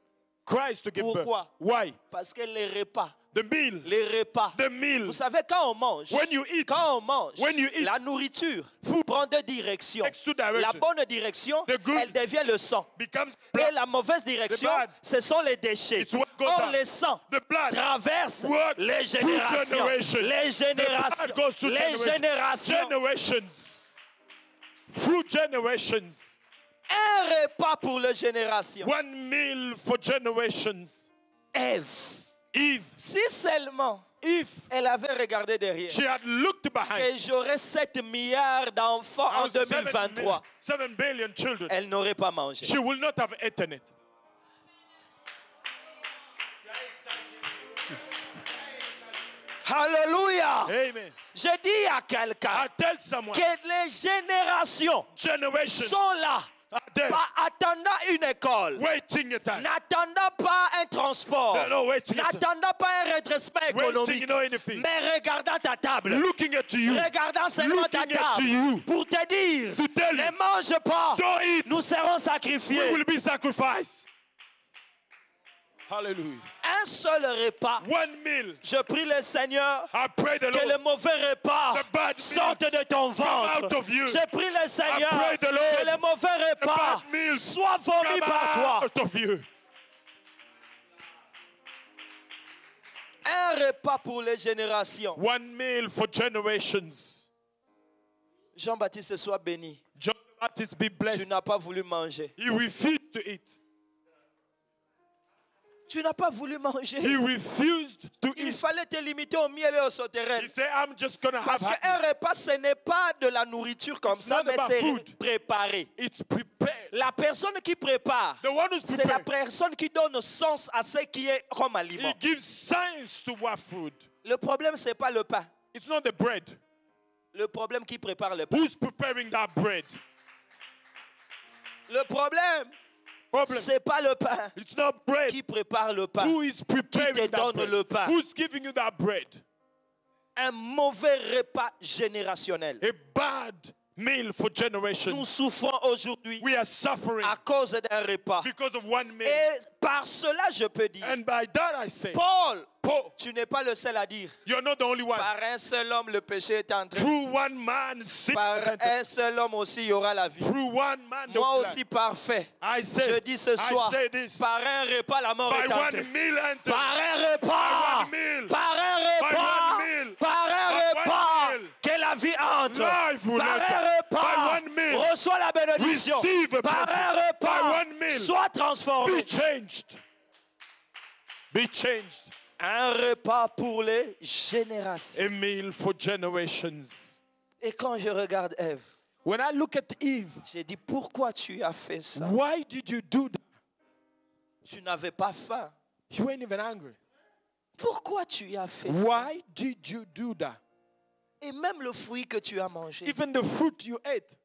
cries to give Pourquoi? birth. Why? Parce que les repas, The meal. les repas. The meal. Vous savez, quand on mange, When you eat, quand on mange, when you eat, la nourriture food prend deux directions. takes two La directions. bonne direction, The good elle devient le sang. Becomes Et blood. la mauvaise direction, bad. ce sont les déchets. It's what goes Or out. le sang The blood traverse works les through générations. generation. Les The blood générations. goes through Les générations. generations. Through generations. Un repas pour les générations. One meal for generations. Ève, Eve, si seulement Eve, elle avait regardé derrière, she had looked behind. que j'aurais 7 milliards d'enfants en 2023, 7 billion children. elle n'aurait pas mangé. She will not have eaten it. Alléluia. Amen. Je dis à quelqu'un I tell someone, que les générations generations sont là, are there pas attendant une école, waiting a time. n'attendant pas un transport, No, waiting a time. n'attendant pas un redressement Waiting, économique, you know anything. mais regardant ta table, Looking at you. regardant seulement ta Looking at table, you. pour te dire, To tell ne you, mange pas, don't eat. nous serons We sacrifiés. will be sacrificed. Hallelujah. un seul repas. One meal. Je prie le Seigneur I pray the que le Lord. mauvais repas The bad meal sorte de ton ventre. out of you. Je prie le Seigneur pray the Lord. que le mauvais repas bad meal soit vomi Come par toi. out of you. Un repas pour les générations. One meal for generations. Jean-Baptiste, sois béni. John the Baptist be Tu blessed. n'as pas voulu manger. He refused to eat. Tu n'as pas voulu manger. He refused to Il eat. fallait te limiter au miel et au He sauterelles. said, I'm just going to have Parce qu'un happy. repas, ce n'est pas de la nourriture comme ça, not mais about c'est food. préparé. It's prepared. La personne qui prépare, The one who's c'est la prepared. personne qui donne sens à ce qui est comme aliment. He gives science to what food. Le problème, ce n'est pas le pain. It's not the bread. Le problème qui prépare le pain. Who's preparing that bread? Le problème, Problem. ce n'est pas le pain It's not bread. qui prépare le pain. Who is preparing te that donne bread? le pain? Who's giving you that bread? Un mauvais repas générationnel. A bad meal for Nous generations. souffrons aujourd'hui We are suffering à cause d'un repas. because of one meal. Et par cela, je peux dire, And by that I say, Paul, Paul, tu n'es pas le seul à dire. you're not the only one. Par un seul homme, le péché est entré. Through one man, sin Par was entered. un seul homme aussi, il y aura la vie. Through one man, the Moi blood. aussi, parfait. I say, Je dis ce soir, I say this. par un repas, la mort By est entrée. one meal entered. Par un repas, By one meal. par un repas, one meal. par un By one repas, meal. que la vie entre. Life will Par enter. un repas, By one meal. reçois la bénédiction. Receive a Par blessing. un By repas, one meal. sois transformé. Be changed. Be changed. Un repas pour les générations. A meal for generations. Et quand je regarde Ève, When I look at Eve, j'ai dit, pourquoi tu as fait ça? why did you do that? Tu n'avais pas faim. You weren't even angry. Pourquoi tu as fait ça? Why did you do that? Et même le fruit que tu as mangé, Even the fruit you ate,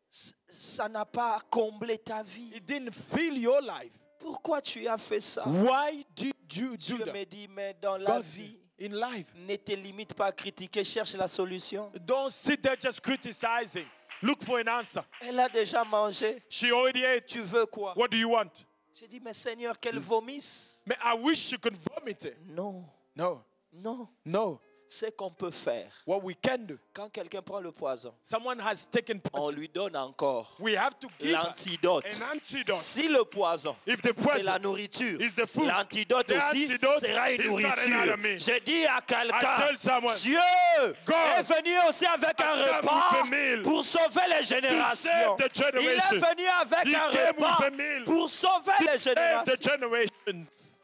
ça n'a pas comblé ta vie. it didn't fill your life. Pourquoi tu as fait ça? Why did you Dieu do that? me dit, mais dans la God, vie, in life, ne te limite pas à critiquer, cherche la solution. don't sit there just criticizing. Look for an answer. Elle a déjà mangé. She already ate. Tu veux quoi? What do you want? J'ai dit, mais Seigneur, qu'elle vomisse. Man, I wish you could vomit it. Non, No, non. no. Ce qu'on peut faire, What we can do, quand quelqu'un prend le poison, someone has taken on poison. lui donne encore We have to give her l'antidote. an antidote. Si le poison, If the c'est la poison nourriture, is the food, l'antidote the aussi antidote sera une is not nourriture. another meal. Je dis à I quelqu'un, tell someone, Dieu God est venu aussi avec un has come repas with a meal pour sauver les générations. the Il est generation. venu avec He un came repas with a meal pour sauver les save the générations. generations.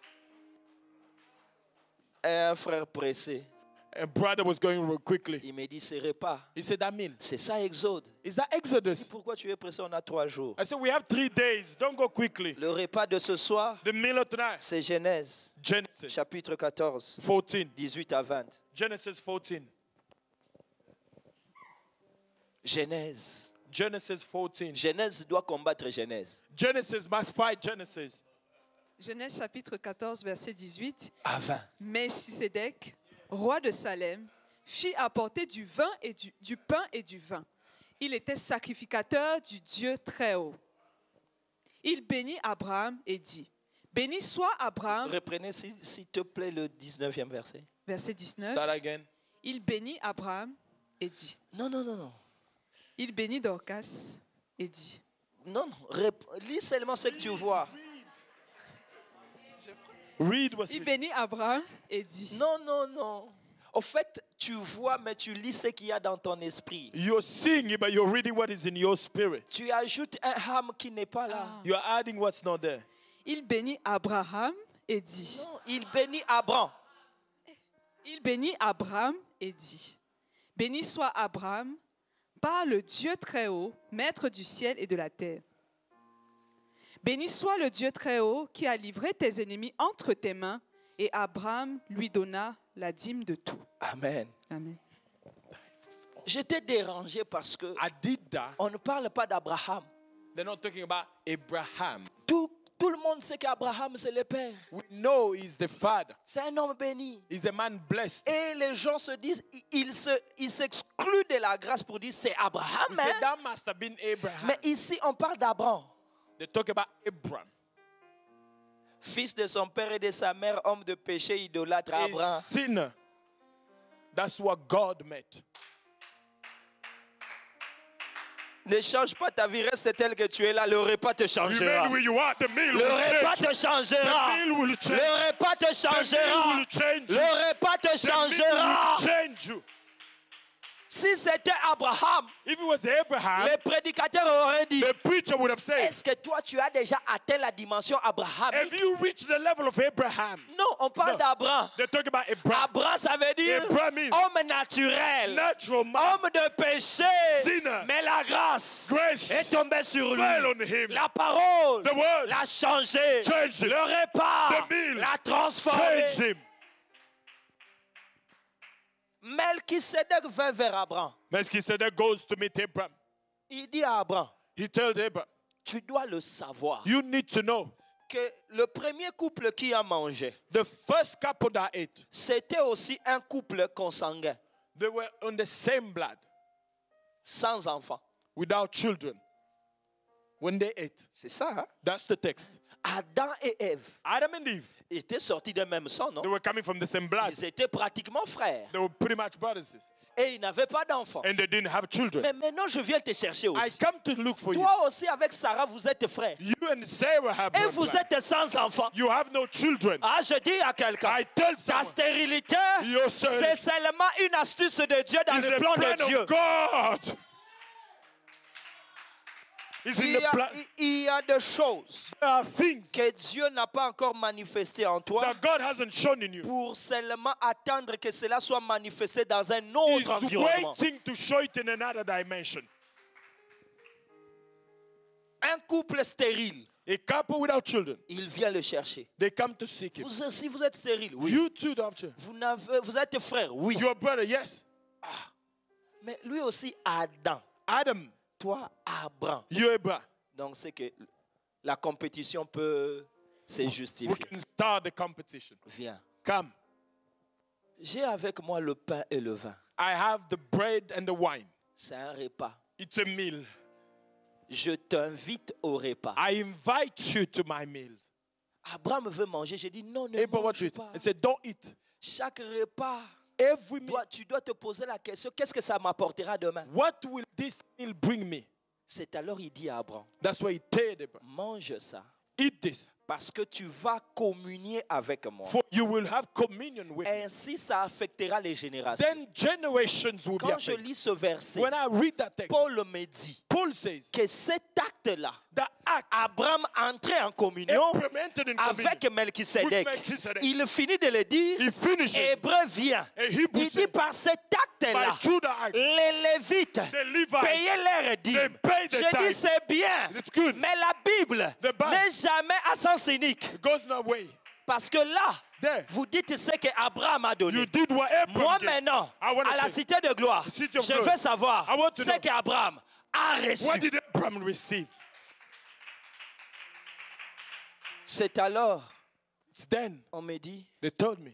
Et un frère pressé, A brother was going real quickly. il me dit, ce repas, He said, that meal. c'est ça Exode. Is that Exodus? Pourquoi tu es pressé? On a 3 jours. I said, we have 3 days. Don't go quickly. Le repas de ce soir, The meal of tonight. c'est Genèse, Genesis chapitre 14, 14. 18 à 20. Genesis 14. Genèse. Genesis 14. Genèse doit combattre Genèse. Genesis must fight Genesis. Genèse chapitre 14, verset 18. À 20. Melchisédek, roi de Salem, fit apporter du vin et du pain et du vin. Il était sacrificateur du Dieu très haut. Il bénit Abraham et dit, béni soit Abraham, Reprenez s'il te plaît le 19e verset. verset 19. Start again. Il bénit Abraham et dit, Non, non, non, non. il bénit Dorcas et dit, Non, non. Lis seulement ce que tu vois. Read what's il written. bénit Abraham et dit, Non, non, non. Au fait, tu vois, mais tu lis ce qu'il y a dans ton esprit. You're seeing it, but you're reading what is in your spirit. Tu ajoutes un âme qui n'est pas là. You're adding what's not there. il bénit Abraham et dit, Non, il bénit Abraham. il bénit Abraham et dit, béni soit Abraham par le Dieu très haut, maître du ciel et de la terre. Béni soit le Dieu très haut qui a livré tes ennemis entre tes mains, et Abraham lui donna la dîme de tout. Amen. Amen. J'étais dérangé parce que I did that. on ne parle pas d'Abraham. They're not talking about Abraham. Tout le monde sait qu'Abraham, c'est le père. We know he's the father. C'est un homme béni. He's a man blessed. Et les gens se disent, ils s'excluent de la grâce pour dire c'est Abraham. We said Hein? that must have been Abraham. Mais ici, on parle d'Abraham. They talk about Abraham. fils de son père et de sa mère, homme de péché, idolâtre, a Abraham. sinner. That's what God met. Ne change pas ta vie, reste telle que tu es là. Le repas te changera. Remain where you are. The meal Le will repas change. te changera. The meal will change. Le repas te The meal changera. will change you. Le repas te The meal changera. will change you. Si c'était Abraham, If it was Abraham, les prédicateurs auraient dit, the preacher would have said, est-ce que toi tu as déjà atteint la dimension Abraham? have you reached the level of Abraham? Non, on parle No. d'Abraham. They talk about Abraham. Abraham, ça veut dire Abraham means homme naturel, natural man. homme de péché. Sinner. Mais la grâce Grace est tombée sur fell on lui. him. La parole The word l'a changé. changed him. Le repas The meal l'a transformé. changed him. Melchisedec vint vers Abraham. Melchizedek goes to meet Abraham. Il dit à Abraham, He told Abraham, tu dois le savoir, you need to know, que le premier couple qui a mangé, the first couple that ate, c'était aussi un couple consanguin, they were on the same blood, sans enfants. without children. When they ate. C'est ça, hein? That's the text. Adam et Ève Adam and Eve, étaient sortis d'un même sang, non? they were coming from the same blood. Ils étaient pratiquement frères. They were pretty much brothers. Et ils n'avaient pas d'enfants. And they didn't have children. Mais maintenant, je viens te chercher I aussi. come to look for you. Toi aussi, avec Sarah, vous êtes frères. You and Sarah have Et no vous blood. êtes sans enfants. You have no children. Ah, je dis à quelqu'un, I tell ta someone, stérilité, Your son c'est seulement une astuce de Dieu dans is le the plan plan de Dieu. of God. It's in the plan. Il y a des choses There are things que Dieu n'a pas encore manifestées en toi that God hasn't shown in you. pour seulement attendre que cela soit manifesté dans un autre He's environnement. waiting to show it in another dimension. Un couple stérile, A couple without children, il vient le chercher. they come to seek him. Vous, si vous êtes stérile, oui. You too don't have children. Vous êtes frère, oui. Your brother, yes. Mais lui aussi, Adam. Adam, Toi, Abraham. you Abraham. Donc, c'est que la compétition peut se We justifier. can start the competition. Viens. Come. J'ai avec moi le pain et le vin. I have the bread and the wine. C'est un repas. It's a meal. Je t'invite au repas. I invite you to my meals. Abraham veut manger. J'ai dit non, ne Abraham, what mange to eat? pas. I said, don't eat. Chaque repas, Every meal. tu dois te poser la question, qu'est-ce que ça m'apportera demain? What will this meal bring me? C'est alors il dit à Abraham, That's why he told Abraham, mange ça, eat this, parce que tu vas communier avec moi. for you will have communion with me. Ainsi, ça affectera les générations. Then generations will be Quand je affected. lis ce verset, When I read that text, Paul me dit Paul says que cet acte-là, that act Abraham entrait en communion implemented in communion. avec Melchisedec. With Melchizedek. Il finit de le dire, He finishes. Hébreu vient. And Hebrew Il dit says, par cet acte-là, by through the act, les Lévites the Levites, payaient leur they dîme. pay the Je dis tithe. c'est bien, It's good. mais la Bible The Bible n'est jamais à sens unique. It goes no way. Parce que là, There, vous dites ce qu'Abraham a donné. you did what Abraham Moi did. maintenant, I wanna à la tell- cité de gloire, The city of je glory. veux savoir I want to ce know. qu'Abraham a reçu. What did Abraham receive? C'est alors, It's then on me dit, they told me,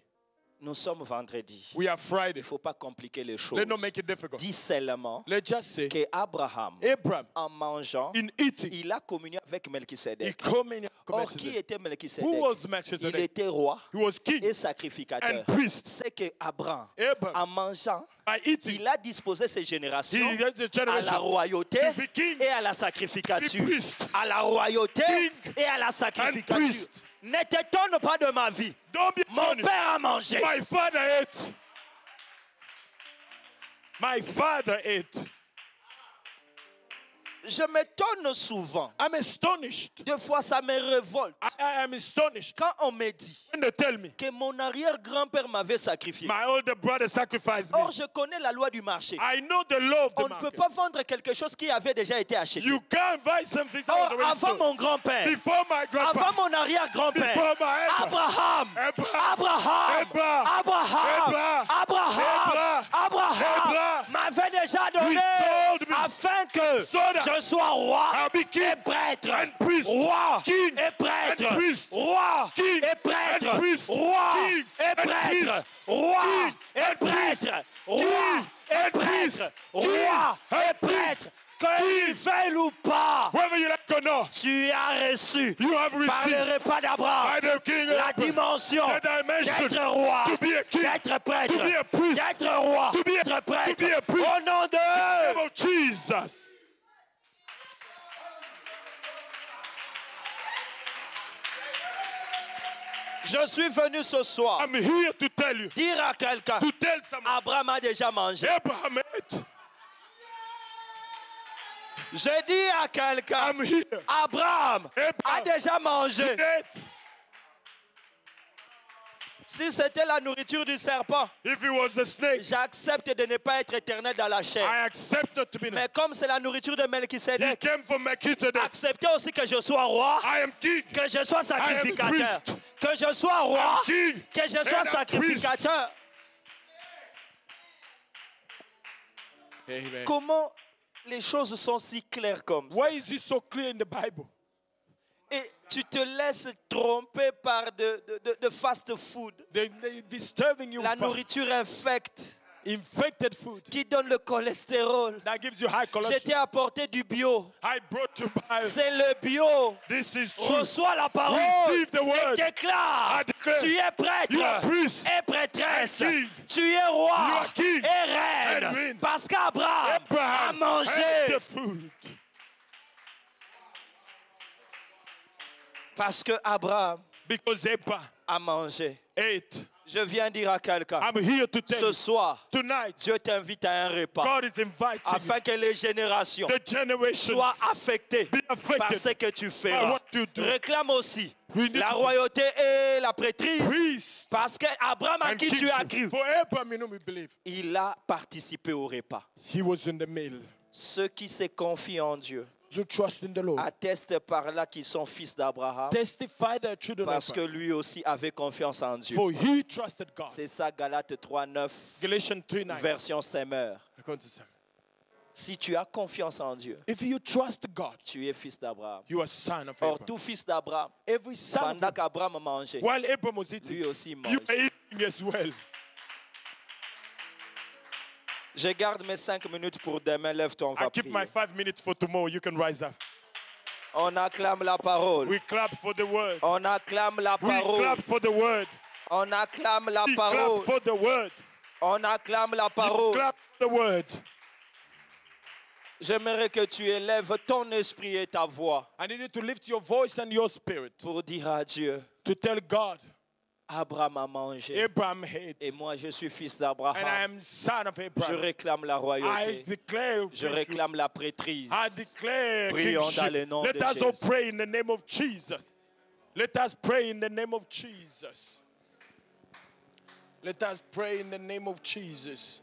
nous sommes vendredi. we are Il Friday. ne faut pas compliquer les choses. Let's not make it difficult. Dis seulement Let's just say qu'Abraham, Abraham, en mangeant, in eating, il a communié avec he Melchisedec. communion. Or, qui était Melchisedec? Who was Il Melchizedek? était roi He was king et sacrificateur. and priest. C'est qu'Abraham, Abraham, en mangeant, by eating, il a disposé ses générations he gets the à la generation royauté to be king, et à la to be sacrificature. priest. À la royauté King et à la sacrificature. priest. Ne t'étonne pas de ma vie. Don't be Mon funny. père a mangé. My father ate. My father ate. Je m'étonne souvent. I'm astonished. Des fois, ça me révolte. I am astonished Quand on me dit when they tell me que mon arrière-grand-père m'avait sacrifié. my older brother sacrificed me. Or, je connais la loi du marché. I know the law of the On ne peut market. pas vendre quelque chose qui avait déjà été acheté. You can't buy something that was Or, already avant sold. mon grand-père, Before my avant grandpa, mon arrière-grand-père, before my elder, Abraham, Abraham, Abraham m'avait déjà donné sold me afin que so that je sois roi I'll be king et prêtre, and priest, roi king et prêtre, and priest, roi king et prêtre, and priest, roi king et and prêtre, priest, roi king et and priest, prêtre, king roi et and prêtre, priest, roi king et and prêtre, priest, qu'il veuille ou pas. whether you like honor. Tu as reçu You have par le received repas d'Abraham by the King la of dimension the dimension d'être roi, to be a king, d'être prêtre, to be a priest, d'être roi, to be a- d'être to be a prêtre. priest. Au nom In the de name of Jesus. Je suis venu ce soir I'm here to tell you, dire à quelqu'un, to tell someone, Abraham a déjà mangé. Abraham ate. Je dis à quelqu'un, I'm here. Abraham a Abraham. déjà mangé. He ate. Si c'était la nourriture du serpent, If he was the snake, j'accepte de ne pas être éternel dans la chair. I accept not to be. Mais comme c'est la nourriture de He Melchisedec, came from Melchizedek. acceptez aussi que je sois roi, I am king. que je sois sacrificateur, priest. que je sois roi, I'm king. que je sois And I'm sacrificateur. Amen. Comment les choses sont si claires comme ça? Why is it so clear in the Bible? Et tu te laisses tromper par de fast-food, They disturbing you la with nourriture infecte infected food qui donne le cholestérol. that gives you high Je t'ai cholesterol. apporté du bio. I brought you by. C'est le bio. This is true. Reçois la parole Receive the et word. déclare, I declare, tu es prêtre you are priest et prêtresse, and king. tu es roi You are king et and reine, reign. parce qu'Abraham a Abraham ate mangé, the food. parce que Abraham Because Abraham a mangé. ate. Je viens dire à quelqu'un, I'm here to tell ce you soir, tonight, Dieu t'invite à un repas God is inviting afin que les générations the generations soient affectées be affected par ce que tu by feras. what you do. Réclame aussi We need la royauté et la prêtrise, Priest parce qu'Abraham à and qui tu as kingship. cru, For Abraham, you know, we believe il a participé au repas. he was in the meal. Ceux qui se confient en Dieu So trust in the Lord. attestent par là qu'ils sont fils d'Abraham, Testify their children of parce que Abraham. lui aussi avait confiance en Dieu. For he trusted God. C'est ça, Galates 3:9, Galatians 3:9. version Semeur. According to Sam. Si tu as confiance en Dieu, If you trust God, tu es fils d'Abraham. you are son of Or Abraham. tout fils d'Abraham, Every son of pendant Abraham, qu'Abraham mangeait, while Abraham was eating, lui aussi you mange. are eating as well. Je garde mes 5 minutes pour demain. Lève-toi, on I va keep my prier. 5 minutes for tomorrow. You can rise up. On acclame la parole. We clap for the word. On acclame la We parole. clap for the word. On acclame la We clap parole. for the word. On acclame la We parole. clap for the word. J'aimerais que tu élèves ton esprit et ta voix I need you to lift your voice and your spirit pour dire à Dieu, to tell God, Abraham a mangé Abraham ate, et moi je suis fils and I d'Abraham. am son of Je Abraham. réclame la I royauté. declare, Je priesthood. réclame la prêtrise. I declare Prions dans kingship. le nom Let de us all Jésus. pray in the name of Jesus. Let us pray in the name of Jesus. Let us pray in the name of Jesus.